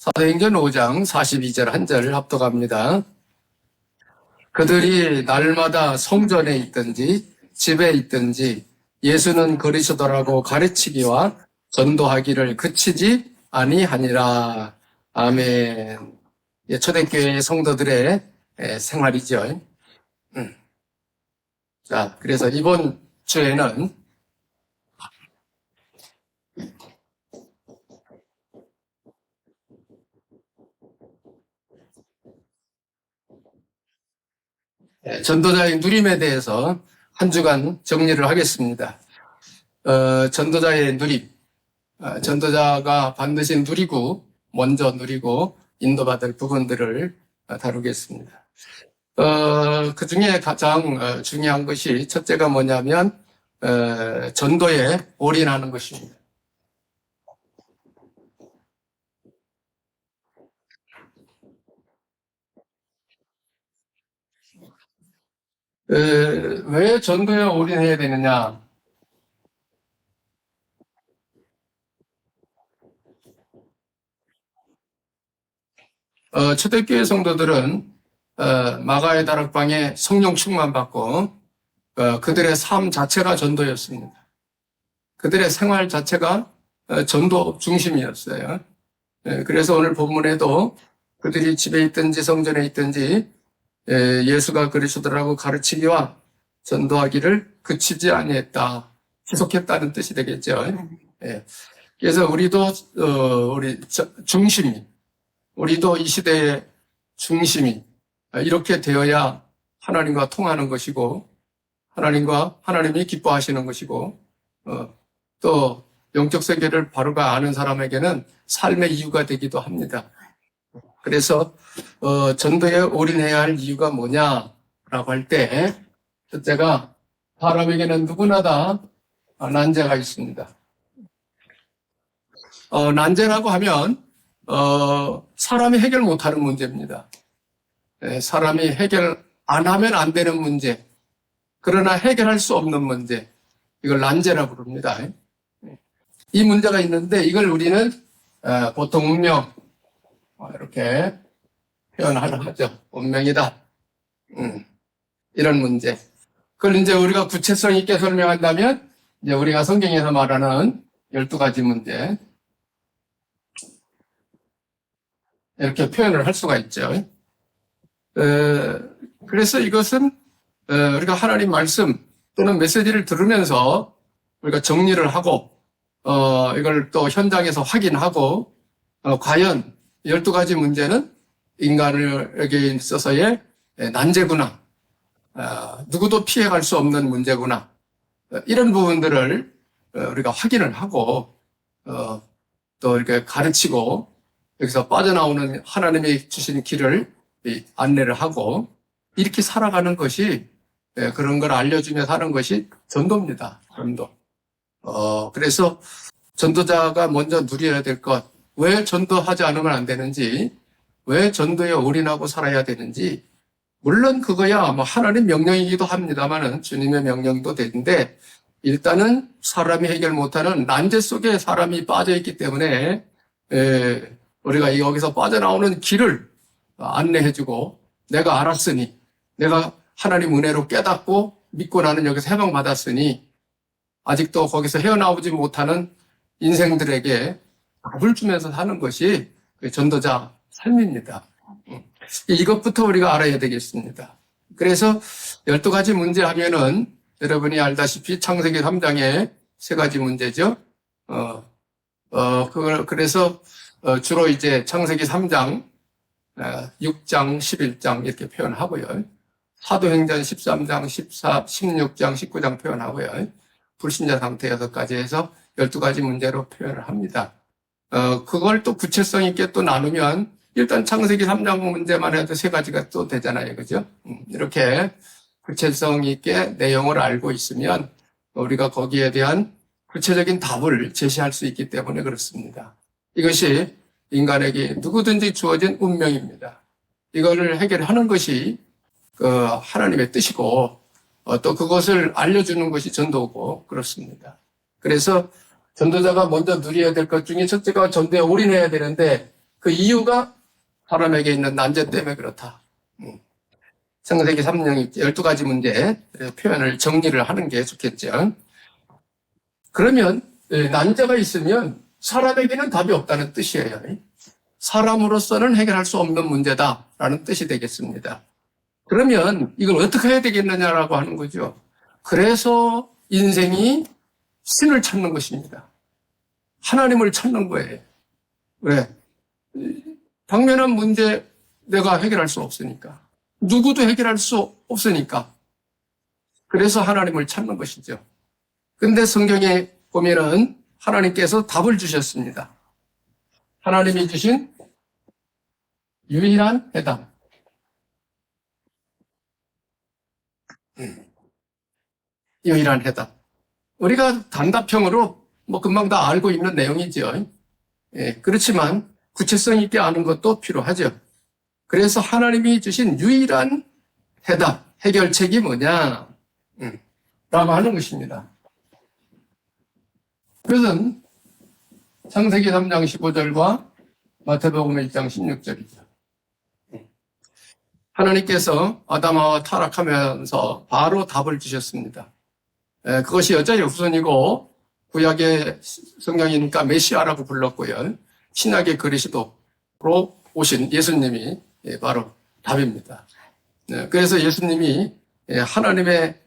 사도행전 5장 42절 한 절 합독합니다. 그들이 날마다 성전에 있든지 집에 있든지 예수는 그리스도라고 가르치기와 전도하기를 그치지 아니하니라. 아멘. 초대교회 성도들의 생활이죠. 자, 그래서 이번 주에는 전도자의 누림에 대해서 한 주간 정리를 하겠습니다. 전도자의 누림. 전도자가 반드시 누리고, 먼저 누리고, 인도받을 부분들을 다루겠습니다. 그 중에 가장 중요한 것이, 첫째가 뭐냐면, 전도에 올인하는 것입니다. 왜 전도에 올인해야 되느냐? 초대교회 성도들은 마가의 다락방에 성령 충만 받고 그들의 삶 자체가 전도였습니다. 그들의 생활 자체가 전도 중심이었어요. 그래서 오늘 본문에도 그들이 집에 있든지 성전에 있든지 예수가 그리스도라고 가르치기와 전도하기를 그치지 아니했다. 지속했다는 뜻이 되겠죠. 그래서 우리도 우리 중심이, 우리도 이 시대의 중심이 이렇게 되어야 하나님과 통하는 것이고 하나님이 기뻐하시는 것이고 또 영적 세계를 바로가 아는 사람에게는 삶의 이유가 되기도 합니다. 그래서 전도에 올인해야 할 이유가 뭐냐라고 할 때 첫째가 사람에게는 누구나 다 난제가 있습니다. 난제라고 하면 사람이 해결 못하는 문제입니다. 사람이 해결 안 하면 안 되는 문제, 그러나 해결할 수 없는 문제, 이걸 난제라고 부릅니다. 이 문제가 있는데 이걸 우리는 보통 운명 이렇게 표현하죠. 운명이다. 이런 문제. 그걸 이제 우리가 구체성 있게 설명한다면 이제 우리가 성경에서 말하는 12가지 문제 이렇게 표현을 할 수가 있죠. 그래서 이것은 우리가 하나님 말씀 또는 메시지를 들으면서 우리가 정리를 하고 이걸 또 현장에서 확인하고 과연 12가지 문제는 인간에게 있어서의 난제구나. 누구도 피해갈 수 없는 문제구나. 이런 부분들을 우리가 확인을 하고 또 이렇게 가르치고 여기서 빠져나오는 하나님이 주신 길을 안내를 하고 이렇게 살아가는 것이 그런 걸 알려주며 사는 것이 전도입니다. 전도. 그래서 전도자가 먼저 누려야 될 것, 왜 전도하지 않으면 안 되는지, 왜 전도에 올인하고 살아야 되는지, 물론 그거야 뭐 하나님 명령이기도 합니다만은 주님의 명령도 되는데 일단은 사람이 해결 못하는 난제 속에 사람이 빠져있기 때문에 우리가 여기서 빠져나오는 길을 안내해주고 내가 알았으니 내가 하나님 은혜로 깨닫고 믿고 나는 여기서 해방받았으니 아직도 거기서 헤어나오지 못하는 인생들에게 답을 주면서 사는 것이 전도자 삶입니다. 이것부터 우리가 알아야 되겠습니다. 그래서 12가지 문제 하면은 여러분이 알다시피 창세기 3장에 3가지 문제죠. 그래서 주로 이제 창세기 3장, 6장, 11장 이렇게 표현하고요. 사도행전 13장, 14, 16장, 19장 표현하고요. 불신자 상태 6가지 해서 12가지 문제로 표현을 합니다. 그걸 또 구체성 있게 또 나누면 일단 창세기 3장 문제만 해도 3가지가 또 되잖아요. 그죠? 이렇게 구체성 있게 내용을 알고 있으면 우리가 거기에 대한 구체적인 답을 제시할 수 있기 때문에 그렇습니다. 이것이 인간에게 누구든지 주어진 운명입니다. 이거를 해결하는 것이 하나님의 뜻이고 또 그것을 알려주는 것이 전도고 그렇습니다. 그래서 전도자가 먼저 누려야 될 것 중에 첫째가 전도에 올인해야 되는데 그 이유가 사람에게 있는 난제 때문에 그렇다. 창세기 3장 12가지 문제 표현을 정리를 하는 게 좋겠죠. 그러면 난제가 있으면 사람에게는 답이 없다는 뜻이에요. 사람으로서는 해결할 수 없는 문제다라는 뜻이 되겠습니다. 그러면 이걸 어떻게 해야 되겠느냐라고 하는 거죠. 그래서 인생이 신을 찾는 것입니다. 하나님을 찾는 거예요. 왜? 당면한 문제 내가 해결할 수 없으니까. 누구도 해결할 수 없으니까. 그래서 하나님을 찾는 것이죠. 근데 성경에 보면은 하나님께서 답을 주셨습니다. 하나님이 주신 유일한 해답. 유일한 해답. 우리가 단답형으로 뭐 금방 다 알고 있는 내용이죠. 예, 그렇지만 구체성 있게 아는 것도 필요하죠. 그래서 하나님이 주신 유일한 해답, 해결책이 뭐냐? 라고 하는 것입니다. 그것은 창세기 3장 15절과 마태복음 1장 16절이죠. 하나님께서 아담하와 타락하면서 바로 답을 주셨습니다. 그것이 여전히 후손이고 구약의 성경이니까 메시아라고 불렀고요. 신약의 그리스도로 오신 예수님이 바로 답입니다. 그래서 예수님이 하나님의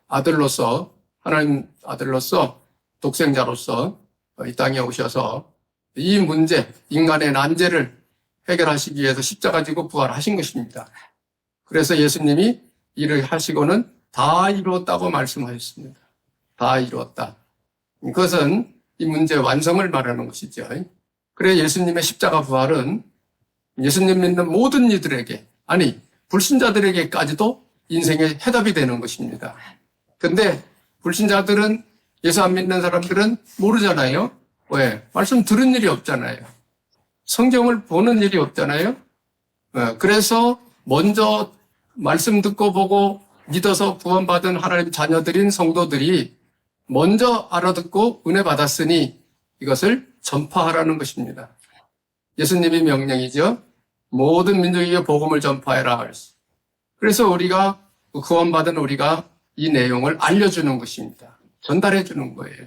아들로서 하나님 아들로서 독생자로서 이 땅에 오셔서 이 문제, 인간의 난제를 해결하시기 위해서 십자가 지고 부활하신 것입니다. 그래서 예수님이 일을 하시고는 다 이루었다고 말씀하셨습니다. 다 이루었다. 그것은 이 문제의 완성을 말하는 것이죠. 그래 예수님의 십자가 부활은 예수님 믿는 모든 이들에게, 아니 불신자들에게까지도 인생의 해답이 되는 것입니다. 근데 불신자들은, 예수 안 믿는 사람들은 모르잖아요. 왜? 말씀 들은 일이 없잖아요. 성경을 보는 일이 없잖아요. 그래서 먼저 말씀 듣고 보고 믿어서 구원받은 하나님 자녀들인 성도들이 먼저 알아듣고 은혜 받았으니 이것을 전파하라는 것입니다. 예수님의 명령이죠. 모든 민족에게 복음을 전파해라. 그래서 우리가, 구원받은 우리가 이 내용을 알려주는 것입니다. 전달해 주는 거예요.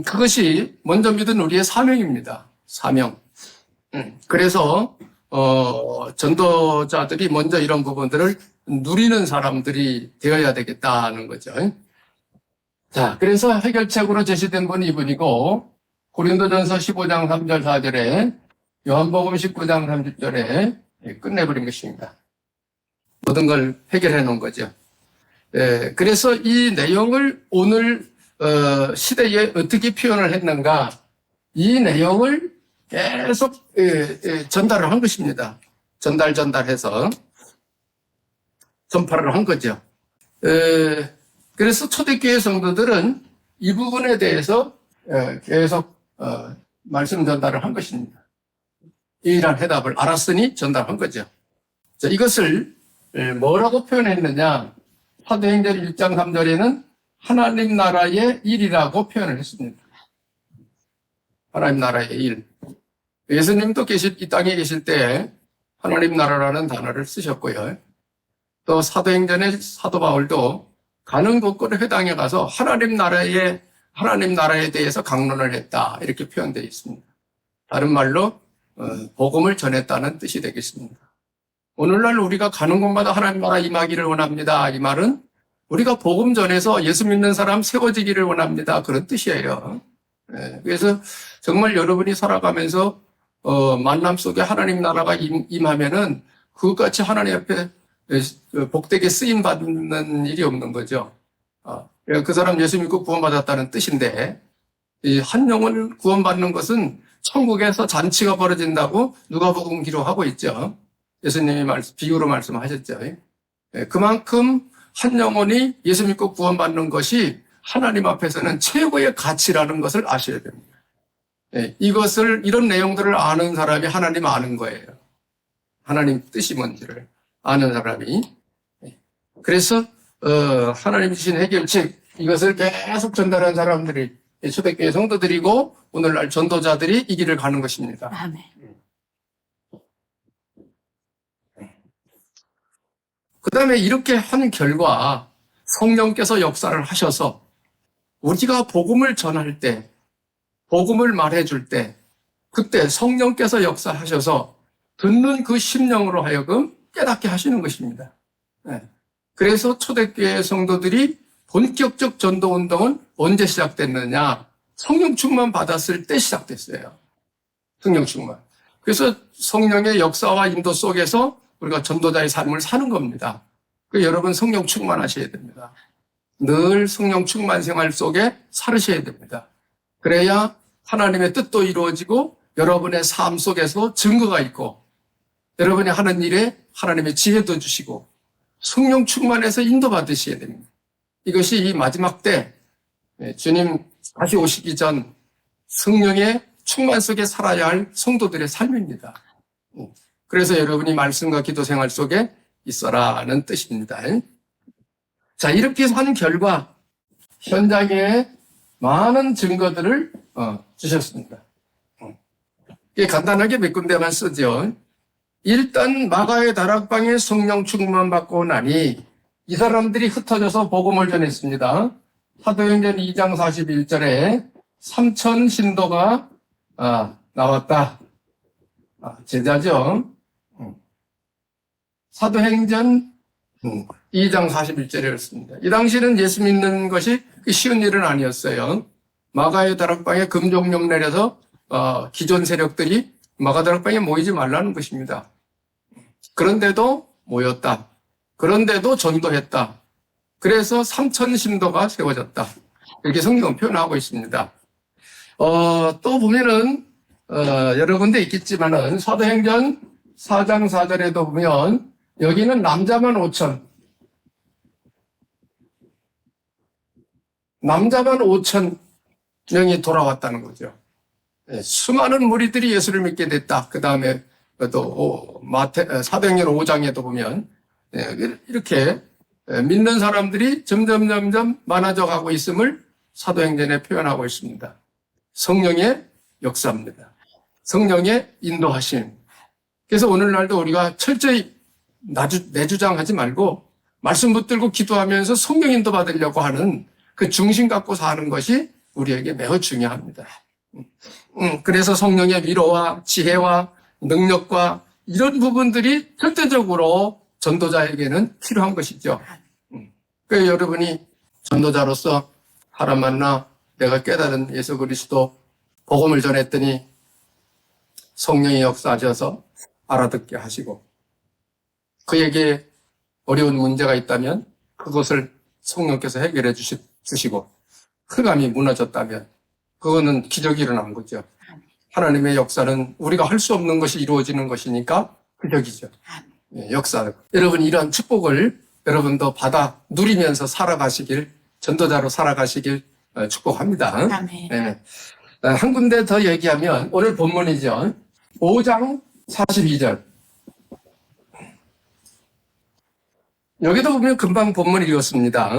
그것이 먼저 믿은 우리의 사명입니다. 사명. 그래서 전도자들이 먼저 이런 부분들을 누리는 사람들이 되어야 되겠다는 거죠. 자, 그래서 해결책으로 제시된 건 이분이고, 고린도전서 15장 3절 4절에 요한복음 19장 30절에 끝내버린 것입니다. 모든 걸 해결해 놓은 거죠. 그래서 이 내용을 오늘 시대에 어떻게 표현을 했는가, 이 내용을 계속 전달을 한 것입니다. 전달해서 전파를 한 거죠. 그래서 초대교회 성도들은 이 부분에 대해서 계속 말씀 전달을 한 것입니다. 유일한 해답을 알았으니 전달한 거죠. 자, 이것을 뭐라고 표현했느냐? 사도행전 1장 3절에는 하나님 나라의 일이라고 표현을 했습니다. 하나님 나라의 일. 예수님도 이 땅에 계실 때 하나님 나라라는 단어를 쓰셨고요. 또 사도행전의 사도 바울도 가는 곳곳에 회당에 가서 하나님 나라에 대해서 강론을 했다. 이렇게 되어 있습니다. 다른 말로 복음을 전했다는 뜻이 되겠습니다. 오늘날 우리가 가는 곳마다 하나님 나라 임하기를 원합니다. 이 말은 우리가 복음 전해서 예수 믿는 사람 세워지기를 원합니다. 그런 뜻이에요. 그래서 정말 여러분이 살아가면서 만남 속에 하나님 나라가 임하면은 그것같이 하나님 앞에 복되게 쓰임 받는 일이 없는 거죠. 그 사람 예수 믿고 구원받았다는 뜻인데, 이 한 영혼을 구원받는 것은 천국에서 잔치가 벌어진다고 누가복음 기록하고 있죠. 예수님이 비유로 말씀하셨죠. 그만큼 한 영혼이 예수 믿고 구원받는 것이 하나님 앞에서는 최고의 가치라는 것을 아셔야 됩니다. 이런 내용들을 아는 사람이 하나님 아는 거예요. 하나님 뜻이 뭔지를 아는 사람이. 그래서 하나님 주신 해결책, 이것을 계속 전달한 사람들이 초대교회 성도들이고 오늘날 전도자들이 이 길을 가는 것입니다. 아멘. 그다음에 이렇게 한 결과 성령께서 역사를 하셔서 우리가 복음을 전할 때, 복음을 말해줄 때, 그때 성령께서 역사하셔서 듣는 그 심령으로 하여금 깨닫게 하시는 것입니다. 네. 그래서 초대교회 성도들이 본격적 전도운동은 언제 시작됐느냐? 성령 충만 받았을 때 시작됐어요. 성령 충만. 그래서 성령의 역사와 인도 속에서 우리가 전도자의 삶을 사는 겁니다. 여러분 성령 충만하셔야 됩니다. 늘 성령 충만 생활 속에 살으셔야 됩니다. 그래야 하나님의 뜻도 이루어지고 여러분의 삶 속에서 증거가 있고 여러분이 하는 일에 하나님의 지혜도 주시고 성령 충만해서 인도받으셔야 됩니다. 이것이 이 마지막 때 주님 다시 오시기 전 성령의 충만 속에 살아야 할 성도들의 삶입니다. 그래서 여러분이 말씀과 기도 생활 속에 있어라는 뜻입니다. 자, 이렇게 한 결과 현장에 많은 증거들을 주셨습니다. 간단하게 몇 군데만 쓰죠. 일단 마가의 다락방에 성령 충만 받고 나니 이 사람들이 흩어져서 복음을 전했습니다. 사도행전 2장 41절에 3천 신도가 나왔다. 제자죠. 사도행전 2장 41절이었습니다. 이 당시는 예수 믿는 것이 쉬운 일은 아니었어요. 마가의 다락방에 금종령 내려서 기존 세력들이 마가 다락방에 모이지 말라는 것입니다. 그런데도 모였다. 그런데도 전도했다. 그래서 3천 신도가 세워졌다. 이렇게 성경은 표현하고 있습니다. 또 보면은 여러 군데 있겠지만은 사도행전 4장 4절에도 보면 여기는 남자만 5천, 남자만 5천 명이 돌아왔다는 거죠. 수많은 무리들이 예수를 믿게 됐다. 그 다음에 또 사도행전 5장에도 보면 이렇게 믿는 사람들이 점점 많아져 가고 있음을 사도행전에 표현하고 있습니다. 성령의 역사입니다. 성령의 인도하심. 그래서 오늘날도 우리가 철저히 내주장하지 말고 말씀 붙들고 기도하면서 성령 인도 받으려고 하는 그 중심 갖고 사는 것이 우리에게 매우 중요합니다. 그래서 성령의 위로와 지혜와 능력과 이런 부분들이 절대적으로 전도자에게는 필요한 것이죠. 그래서 여러분이 전도자로서 사람 만나 내가 깨달은 예수 그리스도 복음을 전했더니 성령이 역사하셔서 알아듣게 하시고 그에게 어려운 문제가 있다면 그것을 성령께서 해결해 주시고 흑암이 무너졌다면 그거는 기적이 일어난 거죠. 하나님의 역사는 우리가 할 수 없는 것이 이루어지는 것이니까 기적이죠. 역사. 여러분 이런 축복을 여러분도 받아 누리면서 살아가시길 전도자로 살아가시길 축복합니다. 네. 한 군데 더 얘기하면 오늘 본문이죠. 5장 42절. 여기도 보면 금방 본문 읽었습니다.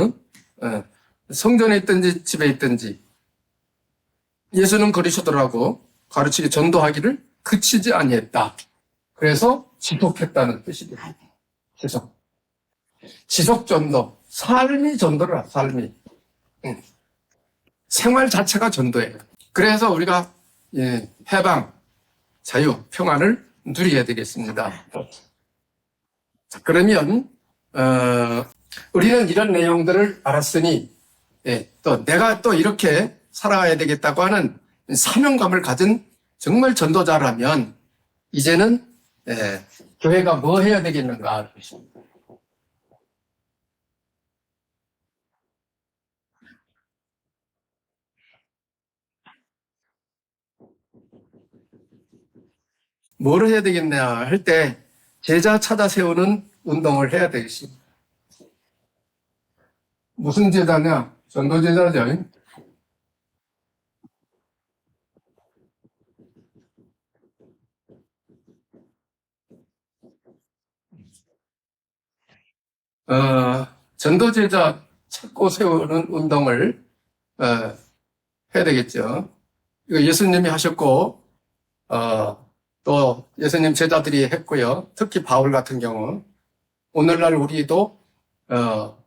성전에 있든지 집에 있든지 예수는 그리스도라고 가르치기 전도하기를 그치지 아니했다. 그래서 지속했다는 뜻입니다. 지속 전도. 삶이 전도라, 삶이. 생활 자체가 전도예요. 그래서 우리가 해방, 자유, 평안을 누려야 되겠습니다. 자, 그러면 우리는 이런 내용들을 알았으니 또 내가 또 이렇게 살아가야 되겠다고 하는 사명감을 가진 정말 전도자라면 이제는 교회가 뭐 해야 되겠는가. 뭘 해야 되겠냐 할 때 제자 찾아 세우는 운동을 해야 되겠습니다. 무슨 제자냐? 전도제자죠. 전도제자 찾고 세우는 운동을 해야 되겠죠. 이거 예수님이 하셨고 또 예수님 제자들이 했고요. 특히 바울 같은 경우 오늘날 우리도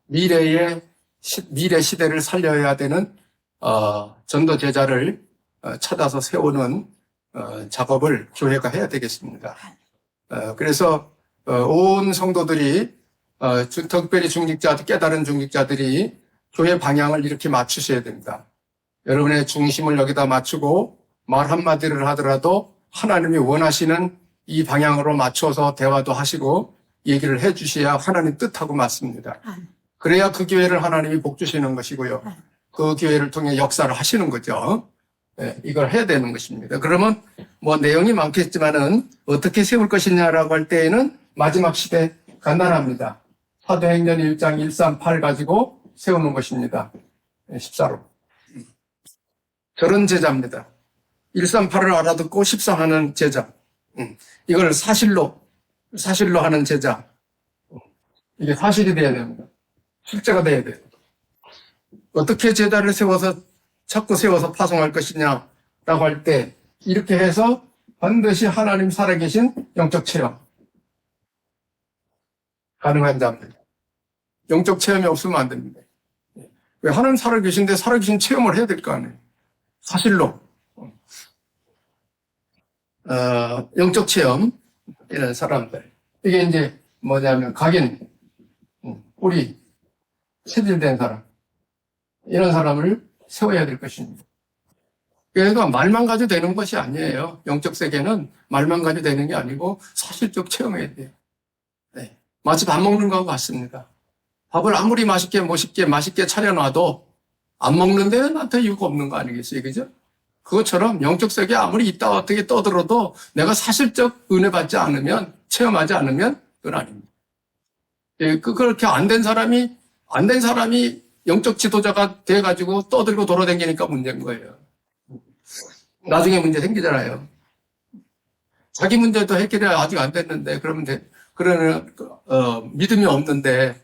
미래 시대를 살려야 되는 전도 제자를 찾아서 세우는 작업을 교회가 해야 되겠습니다. 그래서 온 성도들이 특별히 중직자들, 깨달은 중직자들이 교회 방향을 이렇게 맞추셔야 됩니다. 여러분의 중심을 여기다 맞추고 말 한마디를 하더라도 하나님이 원하시는 이 방향으로 맞춰서 대화도 하시고 얘기를 해 주셔야 하나님 뜻하고 맞습니다. 그래야 그 교회를 하나님이 복 주시는 것이고요. 그 교회를 통해 역사를 하시는 거죠. 네, 이걸 해야 되는 것입니다. 그러면 뭐 내용이 많겠지만은 어떻게 세울 것이냐라고 할 때에는 마지막 시대 간단합니다. 사도행전 1장 138 가지고 세우는 것입니다. 14로. 저런 제자입니다. 138을 알아듣고 14하는 제자. 이걸 사실로 하는 제자. 이게 사실이 돼야 됩니다. 실제가 돼야 돼요. 어떻게 제자를 자꾸 세워서 파송할 것이냐라고 할 때 이렇게 해서 반드시 하나님 살아계신 영적 체험 가능한 자입니다. 영적 체험이 없으면 안 됩니다. 왜 하나님 살아계신데 살아계신 체험을 해야 될 거 아니에요. 사실로 영적 체험 이런 사람들 이게 이제 뭐냐면 각인 뿌리 체질된 사람 이런 사람을 세워야 될 것입니다. 그러니까 말만 가지고 되는 것이 아니에요. 영적 세계는 말만 가지고 되는 게 아니고 사실적 체험해야 돼요. 네. 마치 밥 먹는 거하고 같습니다. 밥을 아무리 맛있게 차려놔도 안 먹는 데는 나한테 이유가 없는 거 아니겠어요? 그죠? 그것처럼 영적 세계 아무리 있다 어떻게 떠들어도 내가 사실적 은혜 받지 않으면, 체험하지 않으면 그건 아닙니다. 예, 그렇게 안 된 사람이 영적 지도자가 돼가지고 떠들고 돌아다니니까 문제인 거예요. 나중에 문제 생기잖아요. 자기 문제도 해결이 아직 안 됐는데, 그러면 믿음이 없는데,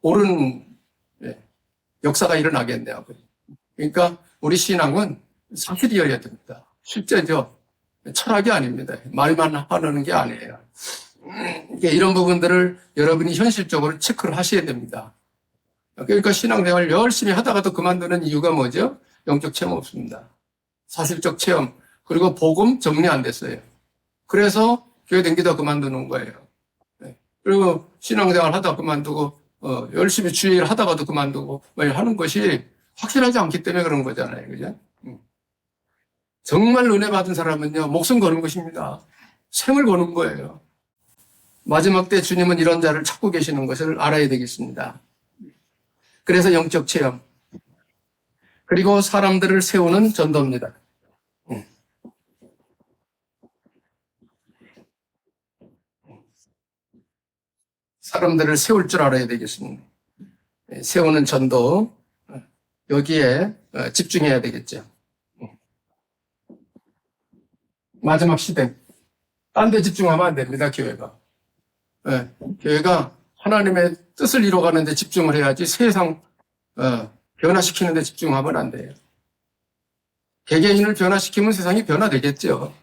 옳은 역사가 일어나겠네요. 그러니까 우리 신앙은 사실이어야 됩니다. 실제죠. 철학이 아닙니다. 말만 하는 게 아니에요. 이런 부분들을 여러분이 현실적으로 체크를 하셔야 됩니다. 그러니까 신앙생활 열심히 하다가도 그만두는 이유가 뭐죠? 영적 체험 없습니다. 사실적 체험, 그리고 복음 정리 안 됐어요. 그래서 교회 댕기다 그만두는 거예요. 그리고 신앙생활 하다 그만두고, 열심히 주일 하다가도 그만두고, 하는 것이 확실하지 않기 때문에 그런 거잖아요. 그죠? 정말 은혜 받은 사람은요, 목숨 거는 것입니다. 생을 거는 거예요. 마지막 때 주님은 이런 자를 찾고 계시는 것을 알아야 되겠습니다. 그래서 영적 체험. 그리고 사람들을 세우는 전도입니다. 사람들을 세울 줄 알아야 되겠습니다. 세우는 전도. 여기에 집중해야 되겠죠. 마지막 시대. 딴 데 집중하면 안 됩니다, 교회가. 교회가 하나님의 뜻을 이뤄가는 데 집중을 해야지 세상 변화시키는 데 집중하면 안 돼요. 개개인을 변화시키면 세상이 변화되겠죠.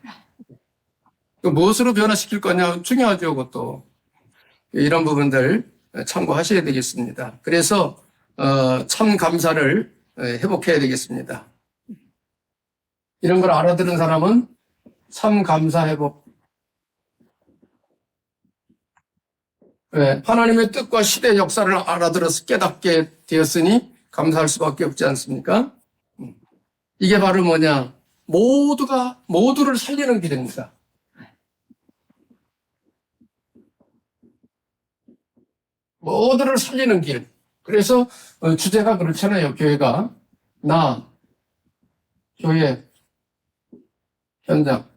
무엇으로 변화시킬 거냐 중요하죠, 그것도. 이런 부분들 참고하셔야 되겠습니다. 그래서 참 감사를 회복해야 되겠습니다. 이런 걸 알아들은 사람은 참 감사 회복. 하나님의 뜻과 시대 역사를 알아들어서 깨닫게 되었으니 감사할 수밖에 없지 않습니까? 이게 바로 뭐냐? 모두를 살리는 길입니다. 모두를 살리는 길. 그래서 주제가 그렇잖아요. 교회가 교회 현장.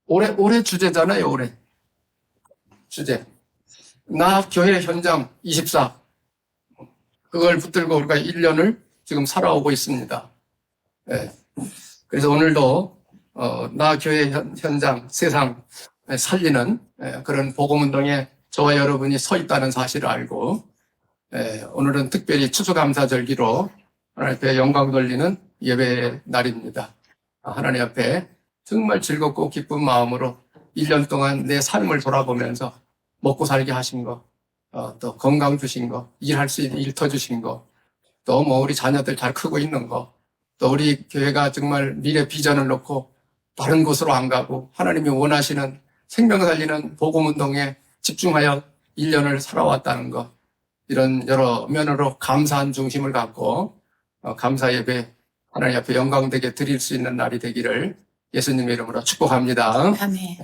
올해 주제잖아요. 올해 주제. 교회 현장 24. 그걸 붙들고 우리가 1년을 지금 살아오고 있습니다. 그래서 오늘도 교회 현장, 세상 살리는 그런 복음운동에 저와 여러분이 서 있다는 사실을 알고 오늘은 특별히 추수감사절기로 하나님 앞에 영광 돌리는 예배의 날입니다. 하나님 앞에 정말 즐겁고 기쁜 마음으로 1년 동안 내 삶을 돌아보면서 먹고 살게 하신 거, 또 건강 주신 거, 일할 수 있는 일터 주신 거, 또 뭐 우리 자녀들 잘 크고 있는 거, 또 우리 교회가 정말 미래 비전을 놓고 다른 곳으로 안 가고 하나님이 원하시는 생명 살리는 복음 운동에 집중하여 1년을 살아왔다는 것, 이런 여러 면으로 감사한 중심을 갖고 감사 예배 하나님 앞에 영광되게 드릴 수 있는 날이 되기를 예수님의 이름으로 축복합니다. 아멘.